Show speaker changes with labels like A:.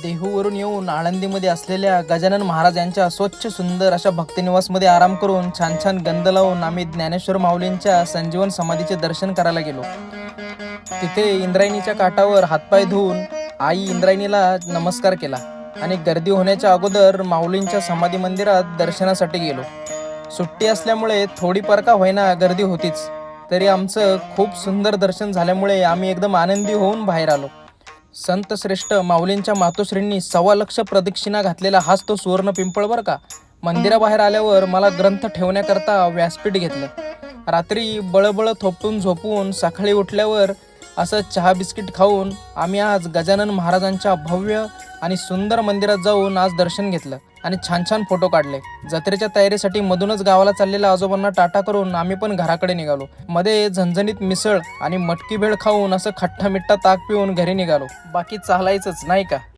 A: देहूवरून येऊन आळंदीमध्ये असलेल्या गजानन महाराज यांच्या स्वच्छ सुंदर अशा भक्तिनिवासमध्ये आराम करून छान छान गंध लावून आम्ही ज्ञानेश्वर माऊलींच्या संजीवन समाधीचे दर्शन करायला गेलो। तिथे इंद्रायणीच्या काठावर हातपाय धुवून आई इंद्रायणीला नमस्कार केला आणि गर्दी होण्याच्या अगोदर माऊलींच्या समाधी मंदिरात दर्शनासाठी गेलो। सुट्टी असल्यामुळे थोडीफार का होईना गर्दी होतीच, तरी आमचं खूप सुंदर दर्शन झाल्यामुळे आम्ही एकदम आनंदी होऊन बाहेर आलो। संत श्रेष्ठ माऊलींच्या मातोश्रींनी 1.25 लाख प्रदक्षिणा घातलेला हाच तो सुवर्ण पिंपळ बरं का। मंदिराबाहेर आल्यावर मला ग्रंथ ठेवण्याकरता व्यासपीठ घेतलं। रात्री बळबळ थोपटून झोपून सकाळी उठल्यावर असं चहा बिस्किट खाऊन आम्ही आज गजानन महाराजांच्या भव्य आणि सुंदर मंदिरात जाऊन आज दर्शन घेतलं आणि छान छान फोटो काढले। जत्रेच्या तयारीसाठी मधूनच गावाला चाललेल्या आजोबांना टाटा करून आम्ही पण घराकडे निघालो। मध्ये झणझणीत मिसळ आणि मटकी भेळ खाऊन असं खट्टा मिठ्ठा ताक पिऊन घरी निघालो। बाकी चालायचंच नाही का।